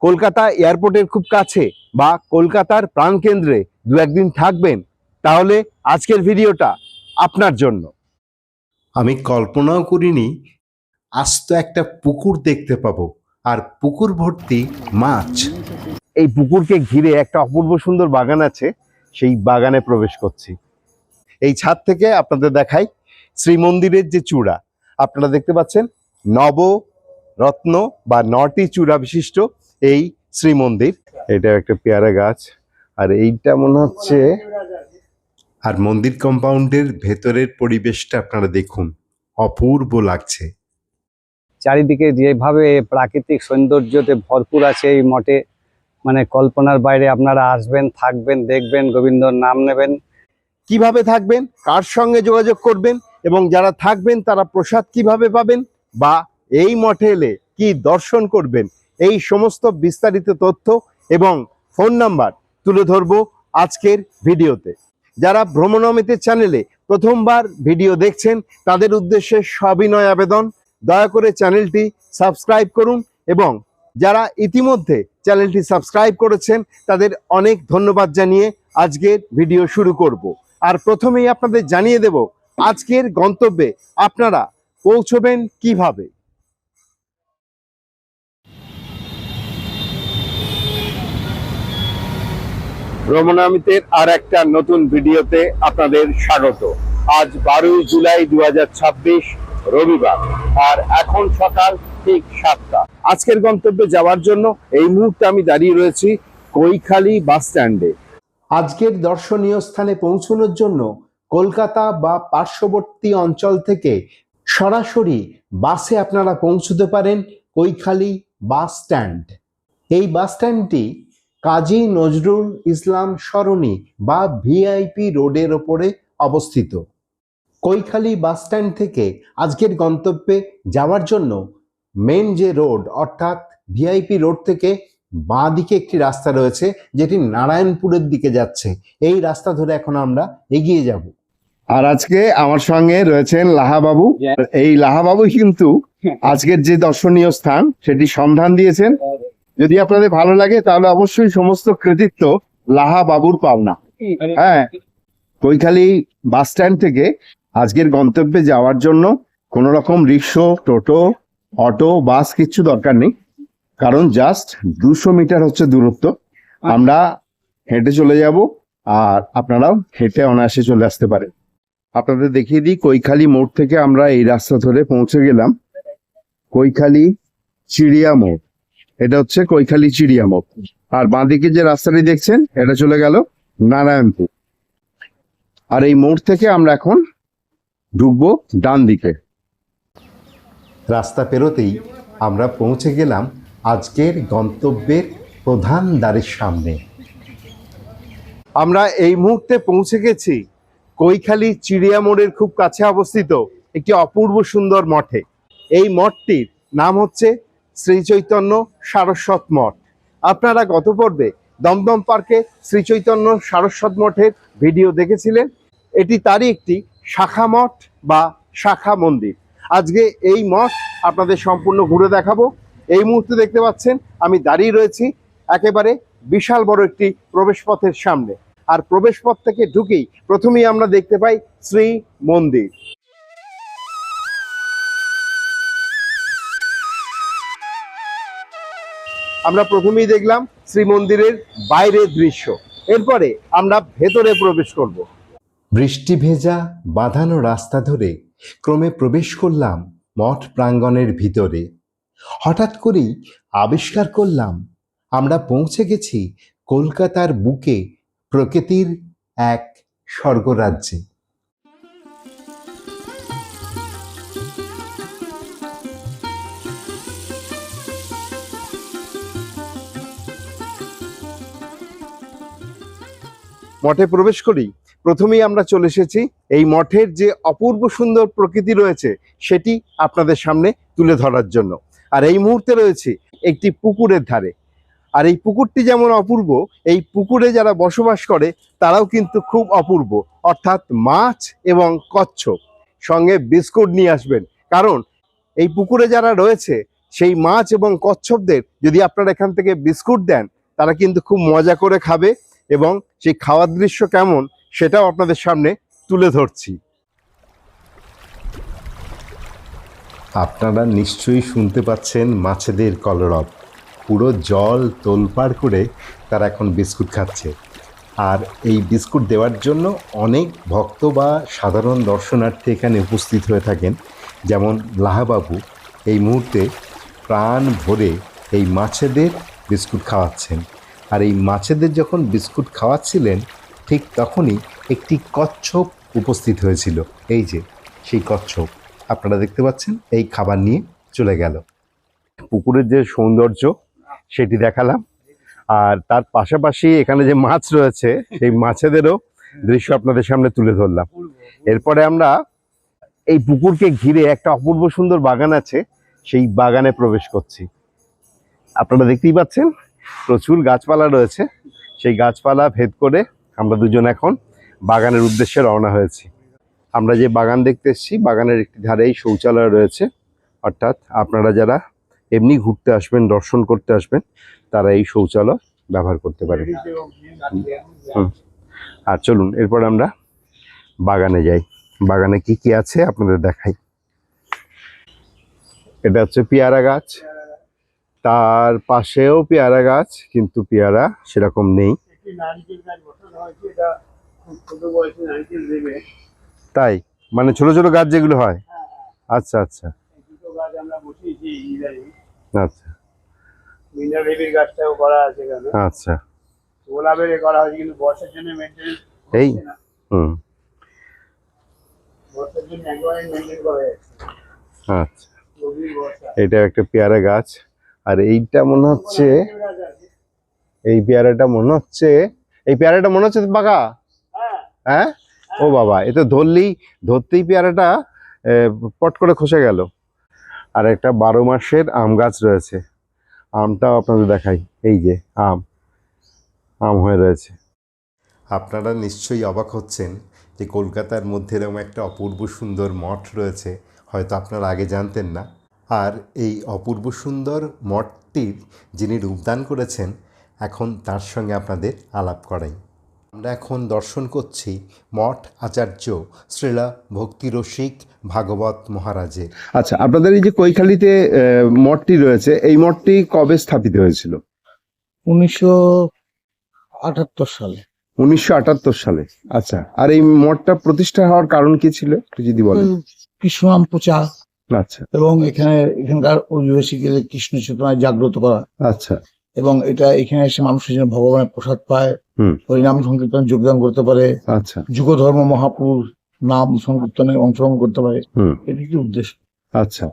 কলকাতা এয়ারপোর্টের খুব কাছে বা কলকাতার প্রাণকেন্দ্রে দু একদিন থাকবেন, তাহলে আজকের ভিডিওটা আপনার জন্য। আমি কল্পনাও করিনি আস্ত একটা পুকুর দেখতে পাবো, আর পুকুর ভর্তি মাছ। এই পুকুরকে ঘিরে একটা অপূর্ব সুন্দর বাগান আছে, সেই বাগানে প্রবেশ করছি। এই ছাদ থেকে আপনাদের দেখাই শ্রীমন্দিরের যে চূড়া আপনারা দেখতে পাচ্ছেন, নবরত্ন বা 9টি চূড়া বিশিষ্ট এই শ্রীমন্দির। এটা একটা পেয়ারা গাছ, আর এইটা মনে হচ্ছে। আর মন্দির কম্পাউন্ডের ভেতরের পরিবেশটা আপনারা দেখুন, অপূর্ব লাগছে। চারিদিকে যেভাবে প্রাকৃতিক সৌন্দর্যতে ভরপুর আছে এই মঠে, মানে কল্পনার বাইরে। আপনারা আসবেন, থাকবেন, দেখবেন, গোবিন্দর নাম নেবেন। কিভাবে থাকবেন, কার সঙ্গে যোগাযোগ করবেন, এবং যারা থাকবেন তারা প্রসাদ কিভাবে পাবেন, বা এই মঠে এলে কি দর্শন করবেন, এই সমস্ত বিস্তারিত তথ্য এবং ফোন নাম্বার তুলে ধরবো আজকের ভিডিওতে। যারা ভ্রমণমিতের চ্যানেলে প্রথমবার ভিডিও দেখছেন তাদের উদ্দেশ্যে সবিনয় আবেদন, দয়া করে চ্যানেলটি সাবস্ক্রাইব করুন, এবং যারা ইতিমধ্যে চ্যানেলটি সাবস্ক্রাইব করেছেন তাদের অনেক ধন্যবাদ জানিয়ে আজকের ভিডিও শুরু করব। আর প্রথমেই আপনাদের জানিয়ে দেব আজকের গন্তব্যে আপনারা পৌঁছবেন কিভাবে। ভ্রমণমিতের আর একটা নতুন ভিডিওতে আপনাদের স্বাগত। আজ 12 জুলাই 2026 রবিবার, আর এখন সকাল ঠিক 7টা। আজকের গন্তব্যে যাওয়ার জন্য এই মুহূর্তে আমি দাঁড়িয়ে রয়েছি কৈখালী বাস স্ট্যান্ডে। আজকের দর্শনীয় স্থানে পৌঁছানোর জন্য কলকাতা বা পার্শ্ববর্তী অঞ্চল থেকে সরাসরি বাসে আপনারা পৌঁছতে পারেন কৈখালী বাস স্ট্যান্ড। এই বাস স্ট্যান্ডটি কাজী নজরুল ইসলাম সরণি বা ভিআইপি রোডের ওপরে অবস্থিত। কৈখালী বাস স্ট্যান্ড থেকে আজকের গন্তব্যে যাওয়ার জন্য মেন যে রোড, অর্থাৎ ভিআইপি রোড থেকে বাঁ দিকে একটি রাস্তা রয়েছে যেটি নারায়ণপুরের দিকে যাচ্ছে। এই রাস্তা ধরে এখন আমরা এগিয়ে যাব। আর আজকে আমার সঙ্গে রয়েছেন লাহাবাবু। এই লাহাবাবু কিন্তু আজকের যে দর্শনীয় স্থান সেটি সন্ধান দিয়েছেন। যদি আপনাদের ভালো লাগে তাহলে অবশ্যই সমস্ত কৃতিত্ব লাহাবাবুর পাওনা। হ্যাঁ, কৈখালী বাস স্ট্যান্ড থেকে আজকের গন্তব্যে যাওয়ার জন্য কোনো রকম রিক্সা, টোটো, অটো, বাস কিচ্ছু দরকার নেই, কারণ জাস্ট 200 মিটার হচ্ছে দূরত্ব। আমরা হেঁটে চলে যাব, আর আপনারাও হেঁটে অনায়াসে চলে আসতে পারেন। আপনাদের দেখিয়ে দিই, কৈখালী মোড় থেকে আমরা এই রাস্তা ধরে পৌঁছে গেলাম কৈখালী চিড়িয়া মোড়। এটা হচ্ছে কৈখালী চিড়িয়া মোড়। আর বাঁদিকে যে রাস্তাটি দেখছেন এটা চলে গেল নারায়ণপুর। আর এই মোড় থেকে আমরা এখন ঢুকবো ডান দিকে। রাস্তা পেরোতেই আমরা পৌঁছে গেলাম আজকের গন্তব্যের প্রধান দ্বারের সামনে। আমরা এই মুহূর্তে পৌঁছে গেছি কৈখালী চিড়িয়া মোড়ের খুব কাছে অবস্থিত একটি অপূর্ব সুন্দর মঠে। এই মঠটির নাম হচ্ছে শ্রী চৈতন্য সারস্বত মঠ। আপনারা গত পর্বে দমদম পার্কে শ্রী চৈতন্য সারস্বত মঠের ভিডিও দেখেছিলেন। এটি তারই একটি শাখা মঠ বা শাখা মন্দির। আজকে এই মঠ আপনাদের সম্পূর্ণ ঘুরে দেখাবো। এই মুহূর্তে দেখতে পাচ্ছেন আমি দাঁড়িয়ে রয়েছি একেবারে বিশাল বড় একটি প্রবেশপথের সামনে। আর প্রবেশপথ থেকে ঢুকেই প্রথমেই আমরা দেখতে পাই শ্রী মন্দির। আমরা প্রথমেই দেখলাম শ্রীমন্দিরের বাইরের দৃশ্য, এরপরে আমরা ভেতরে প্রবেশ করব। বৃষ্টি ভেজা বাঁধানো রাস্তা ধরে ক্রমে প্রবেশ করলাম মঠ প্রাঙ্গণের ভিতরে। হঠাৎ করেই আবিষ্কার করলাম আমরা পৌঁছে গেছি কলকাতার বুকে প্রকৃতির এক স্বর্গরাজ্যে। মঠে প্রবেশ করি প্রথমেই আমরা চলে এসেছি এই মঠের যে অপূর্ব সুন্দর প্রকৃতি রয়েছে সেটি আপনাদের সামনে তুলে ধরার জন্য। আর এই মুহূর্তে রয়েছে একটি পুকুরের ধারে। আর এই পুকুরটি যেমন অপূর্ব, এই পুকুরে যারা বসবাস করে তারাও কিন্তু খুব অপূর্ব, অর্থাৎ মাছ এবং কচ্ছপ। সঙ্গে বিস্কুট নিয়ে আসবেন, কারণ এই পুকুরে যারা রয়েছে সেই মাছ এবং কচ্ছপদের যদি আপনারা এখান থেকে বিস্কুট দেন, তারা কিন্তু খুব মজা করে খাবে এবং সেই খাওয়ার দৃশ্য কেমন সেটাও আপনাদের সামনে তুলে ধরছি। আপনারা নিশ্চয়ই শুনতে পাচ্ছেন মাছেদের কলরব। পুরো জল তোলপাড় করে তারা এখন বিস্কুট খাচ্ছে। আর এই বিস্কুট দেওয়ার জন্য অনেক ভক্ত বা সাধারণ দর্শনার্থী এখানে উপস্থিত হয়ে থাকেন। যেমন লাহাবাবু এই মুহূর্তে প্রাণ ভরে এই মাছেদের বিস্কুট খাওয়াচ্ছেন। আর এই মাছেদের যখন বিস্কুট খাওয়াচ্ছিলেন, ঠিক তখনই একটি কচ্ছপ উপস্থিত হয়েছিল। এই যে সেই কচ্ছপ আপনারা দেখতে পাচ্ছেন, এই খাবার নিয়ে চলে গেল। পুকুরের যে সৌন্দর্য সেটি দেখালাম, আর তার পাশাপাশি এখানে যে মাছ রয়েছে সেই মাছেদেরও দৃশ্য আপনাদের সামনে তুলে ধরলাম। এরপরে আমরা এই পুকুরকে ঘিরে একটা অপূর্ব সুন্দর বাগান আছে, সেই বাগানে প্রবেশ করছি। আপনারা দেখতেই পাচ্ছেন প্রচুর গাছপালা রয়েছে। সেই গাছপালা ভেদ করে আমরা দুজন এখন বাগানের উদ্দেশ্যে রওনা হয়েছি। আমরা যে বাগান দেখতে এসেছি, বাগানের একটি ধারেই শৌচালয় রয়েছে, অর্থাৎ আপনারা যারা এমনি ঘুরতে আসবেন, দর্শন করতে আসবেন, তারা এই শৌচালয় ব্যবহার করতে পারেন। আর চলুন এরপর আমরা বাগানে যাই। বাগানে কি কি আছে আপনাদের দেখাই। এটা হচ্ছে পেয়ারা গাছ, তার পাশেও পেয়ারা গাছ, কিন্তু পেয়ারা সেরকম নেই। তাই মানে ছোট ছোট গাছ যেগুলো হয়। আচ্ছা আচ্ছা আচ্ছা আচ্ছা, এই আচ্ছা, এটা একটা পেয়ারা গাছ। আর এইটা মনে হচ্ছে, এই পেয়ারাটা মনে হচ্ছে, এই পেয়ারাটা মনে হচ্ছে পাকা। হ্যাঁ, ও বাবা, এ তো ধরতেই পেয়ারাটা পট করে খসে গেল। আর একটা 12 মাসের আম গাছ রয়েছে, আমটাও আপনাদের দেখাই। এই যে আম হয়ে রয়েছে। আপনারা নিশ্চয়ই অবাক হচ্ছেন যে কলকাতার মধ্যে এরকম একটা অপূর্ব সুন্দর মঠ রয়েছে, হয়তো আপনারা আগে জানতেন না। আর এই অপূর্ব সুন্দর মঠটির যিনি রূপদান করেছেন, এখন তার সঙ্গে আপনাদের আলাপ করাই। আমরা এখন দর্শন করছি মঠ আচার্য শ্রীলা ভক্তিরসিক ভাগবত মহারাজের। আচ্ছা, আপনাদের এই যে কৈখালীতে মঠটি রয়েছে, এই মঠটি কবে স্থাপিত হয়েছিল? 1978 সালে। 1978 সালে। আচ্ছা, আর এই মঠটা প্রতিষ্ঠা হওয়ার কারণ কি ছিল একটু যদি বলেন। কৃষ্ণনাম প্রচার, আচ্ছা, এবং এখানকার অধিবাসীকে কৃষ্ণ চেতনায় জাগ্রত করা। আচ্ছা, এবং এটা এখানে এসে মানুষের যেন ভগবানের প্রসাদ পায়, হুম, হরিনাম সংকীর্তন যোগদান করতে পারে, আচ্ছা, যুগ ধর্ম মহাপুরুষ নাম সংকীর্তনে অংশগ্রহণ করতে পারে, হুম, এটি কি উদ্দেশ্য। আচ্ছা।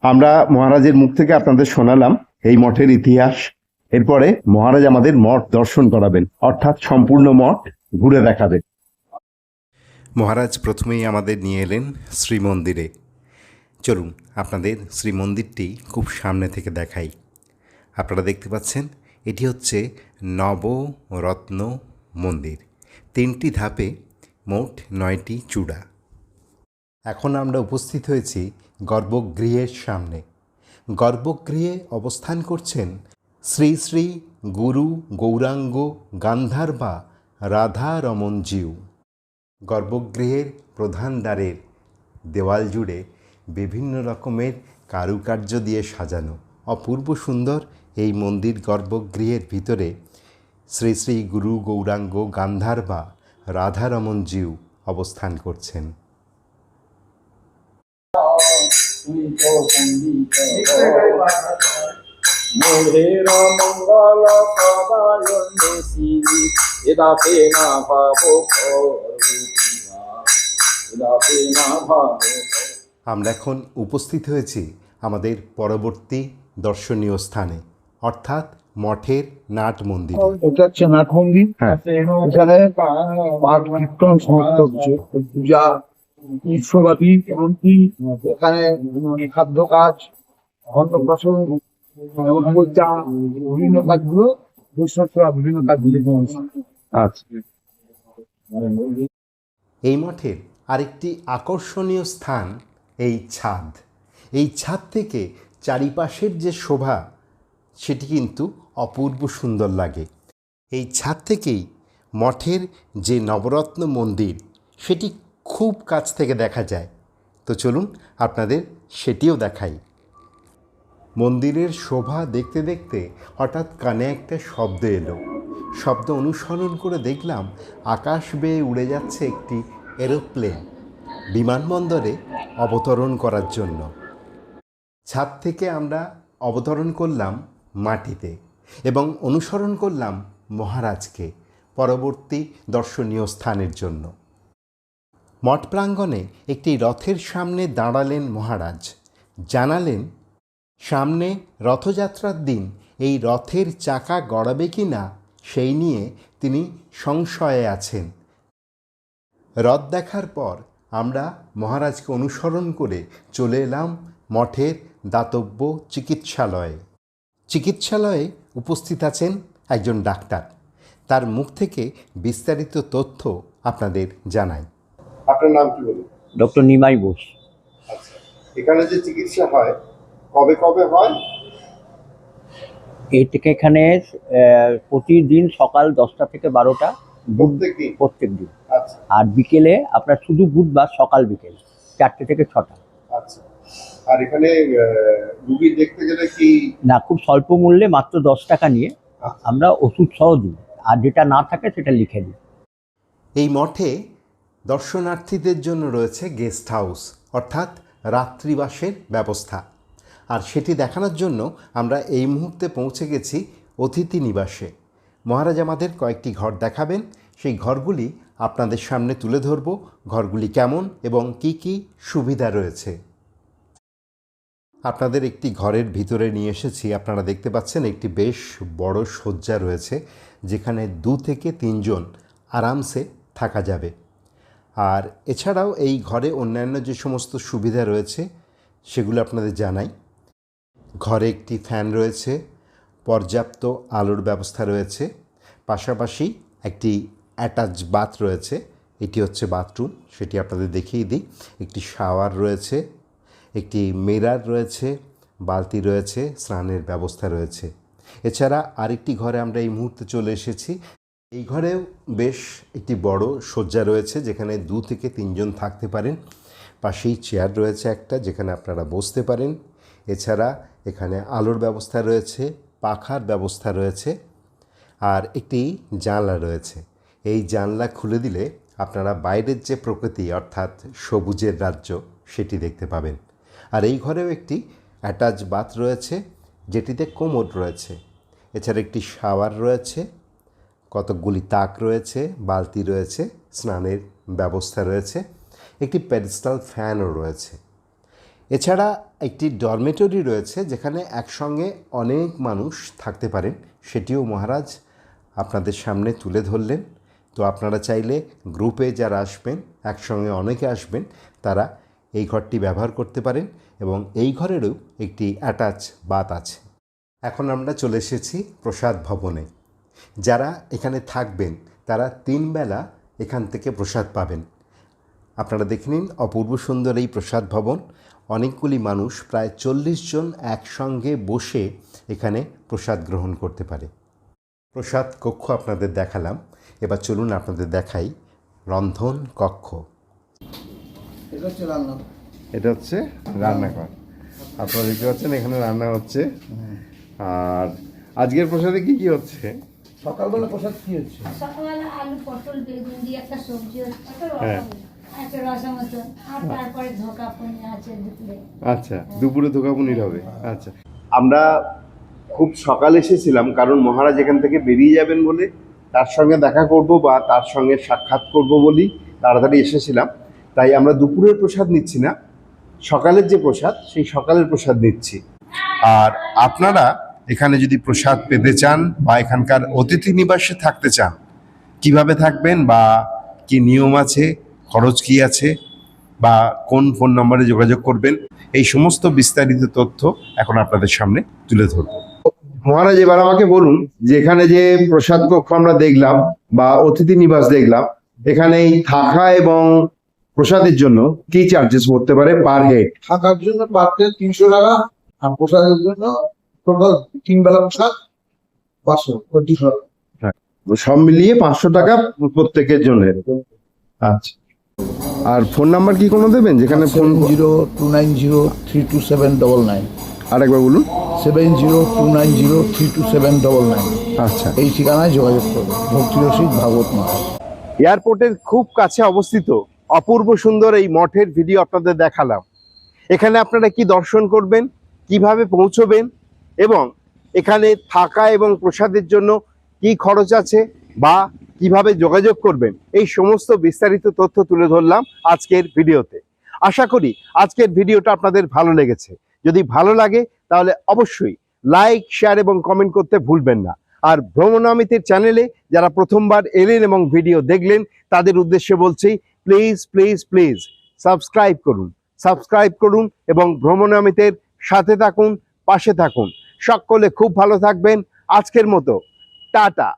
আমরা মহারাজের মুখ থেকে আপনাদের শোনালাম এই মঠের ইতিহাস। এরপরে মহারাজ আমাদের মঠ দর্শন করাবেন, অর্থাৎ সম্পূর্ণ মঠ ঘুরে দেখাবেন। মহারাজ প্রথমেই আমাদের নিয়ে এলেন শ্রীমন্দিরে। চলুন আপনাদের শ্রীমন্দিরটি খুব সামনে থেকে দেখাই। আপনারা দেখতে পাচ্ছেন, এটি হচ্ছে নবরত্ন মন্দির। 3টি ধাপে, মোট 9টি চূড়া। এখন আমরা উপস্থিত হয়েছি গর্ভগৃহের সামনে। গর্ভগৃহে অবস্থান করছেন শ্রী শ্রী গুরু গৌরাঙ্গ গান্ধার্বা রাধা রমনজিউ। গর্ভগৃহের প্রধান দ্বারের দেওয়াল জুড়ে বিভিন্ন রকমের কারুকার্য দিয়ে সাজানো। অপূর্ব সুন্দর এই মন্দির গর্ভগৃহের ভিতরে শ্রী শ্রী গুরু গৌরাঙ্গ গান্ধার্বা রাধা রমনজিউ অবস্থান করছেন। আমরা এখন উপস্থিত হয়েছি আমাদের পরবর্তী দর্শনীয় স্থানে, অর্থাৎ মঠের নাট মন্দির। এটা হচ্ছে নাট মন্দির। হ্যাঁ। এখানে পাঠ কীর্তন সমস্ত কিছু, পূজা উৎসবাদী, এমনকি এখানে খাদ্য কাজ, অন্নপ্রাশন এবং পূজা, বিভিন্ন কাজগুলো বিভিন্ন কাজগুলো। আচ্ছা, এই মঠের আরেকটি আকর্ষণীয় স্থান এই ছাদ। এই ছাদ থেকে চারিপাশের যে শোভা সেটি কিন্তু অপূর্ব সুন্দর লাগে। এই ছাদ থেকেই মঠের যে নবরত্ন মন্দির সেটি খুব কাছ থেকে দেখা যায়। তো চলুন আপনাদের সেটিও দেখাই। মন্দিরের শোভা দেখতে দেখতে হঠাৎ কানে একটা শব্দ এলো। শব্দ অনুসরণ করে দেখলাম আকাশ বেয়ে উড়ে যাচ্ছে একটি এরোপ্লেন বিমানবন্দরে অবতরণ করার জন্য। ছাদ থেকে আমরা অবতরণ করলাম মাটিতে এবং অনুসরণ করলাম মহারাজকে পরবর্তী দর্শনীয় স্থানের জন্য। মঠ প্রাঙ্গণে একটি রথের সামনে দাঁড়ালেন মহারাজ। জানালেন সামনে রথযাত্রার দিন এই রথের চাকা গড়াবে কি না সেই নিয়ে তিনি সংশয়ে আছেন। রথ দেখার পর আমরা মহারাজকে অনুসরণ করে চলে এলাম মঠের দাতব্য চিকিৎসালয়ে। চিকিৎসালয়ে উপস্থিত আছেন একজন ডাক্তার। তার মুখ থেকে বিস্তারিত তথ্য আপনাদের জানাই। আপনার নাম কি বলুন? ডক্টর নিমাই বোস। আচ্ছা, এখানে যে চিকিৎসা হয় কবে কবে হয়? এখানে প্রতিদিন সকাল 10টা থেকে 12টা প্রত্যেক দিন। আচ্ছা আর বিকেলে আপনার শুধু বুধবার সকাল বিকেল 4টে থেকে 6টা। আচ্ছা, আর এখানে রোগী দেখতে গেলে কি না, খুব স্বল্প মূল্যে মাত্র 10 টাকা নিয়ে আমরা ওষুধ সহ দিই, আর যেটা না থাকে সেটা লিখে দিই। এই মঠে দর্শনার্থীদের জন্য রয়েছে গেস্ট হাউস, অর্থাৎ রাত্রিবাসের ব্যবস্থা। আর সেটি দেখানোর জন্য আমরা এই মুহূর্তে পৌঁছে গেছি অতিথি নিবাসে। মহারাজ আমাদের কয়েকটি ঘর দেখাবেন, সেই ঘরগুলি আপনাদের সামনে তুলে ধরব। ঘরগুলি কেমন এবং কি কি সুবিধা রয়েছে। আপনাদের একটি ঘরের ভিতরে নিয়ে এসেছি। আপনারা দেখতে পাচ্ছেন একটি বেশ বড় শয্যা রয়েছে, যেখানে 2 থেকে 3 জন আরামসে থাকা যাবে। আর এছাড়াও এই ঘরে অন্যান্য যে সমস্ত সুবিধা রয়েছে সেগুলো আপনাদের জানাই। ঘরে একটি ফ্যান রয়েছে, পর্যাপ্ত আলোর ব্যবস্থা রয়েছে, পাশাপাশি একটি অ্যাটাচ বাথ রয়েছে। এটি হচ্ছে বাথরুম, সেটি আপনাদের দেখিয়ে দিই। একটি শাওয়ার রয়েছে, একটি মিরর রয়েছে, বালতি রয়েছে, স্নানের ব্যবস্থা রয়েছে। এছাড়া আরেকটি ঘরে আমরা এই মুহূর্তে চলে এসেছি। এই ঘরেও বেশ একটি বড় শয্যা রয়েছে, যেখানে 2 থেকে 3 জন থাকতে পারেন। পাশেই চেয়ার রয়েছে একটা, যেখানে আপনারা বসতে পারেন। এছাড়া এখানে আলোর ব্যবস্থা রয়েছে, পাখার ব্যবস্থা রয়েছে, আর একটি জানলা রয়েছে। এই জানলা খুলে দিলে আপনারা বাইরের যে প্রকৃতি, অর্থাৎ সবুজের রাজ্য, সেটি দেখতে পাবেন। আর এই ঘরেও একটি অ্যাটাচ বাথ রয়েছে, যেটিতে কোমোড রয়েছে। এছাড়া একটি শাওয়ার রয়েছে, কতকগুলি তাক রয়েছে, বালতি রয়েছে, স্নানের ব্যবস্থা রয়েছে, একটি প্যাডেস্টাল ফ্যানও রয়েছে। এছাড়া একটি ডরমেটরি রয়েছে, যেখানে একসঙ্গে অনেক মানুষ থাকতে পারেন। সেটিও মহারাজ আপনাদের সামনে তুলে ধরলেন। তো আপনারা চাইলে গ্রুপে যারা আসবেন, একসঙ্গে অনেকে আসবেন, তারা এই ঘরটি ব্যবহার করতে পারেন। এবং এই ঘরেরও একটি অ্যাটাচ বাথ আছে। এখন আমরা চলে এসেছি প্রসাদ ভবনে। যারা এখানে থাকবেন তারা 3 বেলা এখান থেকে প্রসাদ পাবেন। আপনারা দেখে নিন, অপূর্ব সুন্দর এই প্রসাদ ভবন। অনেকগুলি মানুষ, প্রায় 40 জন একসঙ্গে বসে এখানে প্রসাদ গ্রহণ করতে পারে। প্রসাদ কক্ষ আপনাদের দেখালাম, এবার চলুন আপনাদের দেখাই রন্ধন কক্ষ। এটা হচ্ছে রান্নাঘর। আপনারা দেখতে পাচ্ছেন এখানে রান্না হচ্ছে। আর আজকের প্রসাদে কি কি হচ্ছে? সকালবেলা প্রসাদ কি হচ্ছে? সকালবেলা আলু পটল বেগুন দিয়ে একটা সবজি হচ্ছে, হ্যাঁ। একটা রসা মতন, আর তারপরে ধোকা পনির আছে দুপুরে। আচ্ছা, দুপুরে ধোকা পনির হবে। আচ্ছা, আমরা খুব সকালে এসেছিলাম, কারণ মহারাজ এখান থেকে বেরিয়ে যাবেন বলে তার সঙ্গে দেখা করব বা তার সঙ্গে সাক্ষাৎ করব বলেই তাড়াতাড়ি এসেছিলাম। তাই আমরা দুপুরের প্রসাদ নিচ্ছি না, সকালের যে প্রসাদ সেই সকালের প্রসাদ নিচ্ছি। আর আপনারা এখানে যদি প্রসাদ পেতে চান বা এখানকার অতিথি নিবাসে থাকতে চান, কিভাবে থাকবেন বা কি নিয়ম আছে, খরচ কি আছে, বা কোন ফোন নম্বরে যোগাযোগ করবেন, এই সমস্ত বিস্তারিত তথ্য এখন আপনাদের সামনে তুলে ধরব। মহারাজ, এবার আমাকে বলুন যে এখানে যে প্রসাদ কক্ষ আমরা দেখলাম বা অতিথি নিবাস দেখলাম, এখানে থাকা এবং প্রসাদের জন্য কি চার্জেস পড়তে পারে পার হেড? থাকার জন্য পার ডে 300 টাকা, আর প্রসাদের জন্য টোটাল 3 বেলা প্রসাদ 500 কোটি সব মিলিয়ে 500 টাকা প্রত্যেকের জন্য। আচ্ছা, আর ফোন নাম্বার কি কোনো দেবেন যেখানে ফোন? 7029032799 আরেকবার বলুন। 7029032799 আচ্ছা, এই ঠিকানায় যোগাযোগ করুন। ভক্তি রসিক ভাগবত মঠ। এয়ারপোর্টের খুব কাছে অবস্থিত অপূর্ব সুন্দর এই মঠের ভিডিও আপনাদের দেখালাম। এখানে আপনারা কি দর্শন করবেন, কিভাবে পৌঁছবেন এবং এখানে থাকা এবং প্রসাদের জন্য কি খরচ আছে বা কিভাবে যোগাযোগ করবেন, এই সমস্ত বিস্তারিত তথ্য তুলে ধরলাম আজকের ভিডিওতে। আশা করি আজকের ভিডিওটা আপনাদের ভালো লেগেছে। যদি ভালো লাগে তাহলে অবশ্যই লাইক, শেয়ার এবং কমেন্ট করতে ভুলবেন না। আর ভ্রমণামিতের চ্যানেলে যারা প্রথমবার এলেন এবং ভিডিও দেখলেন তাদের উদ্দেশ্যে বলছি, প্লিজ প্লিজ প্লিজ সাবস্ক্রাইব করুন এবং ভ্রমণামিতের সাথে থাকুন, পাশে থাকুন। সকলে খুব ভালো থাকবেন। আজকের মতো টাটা।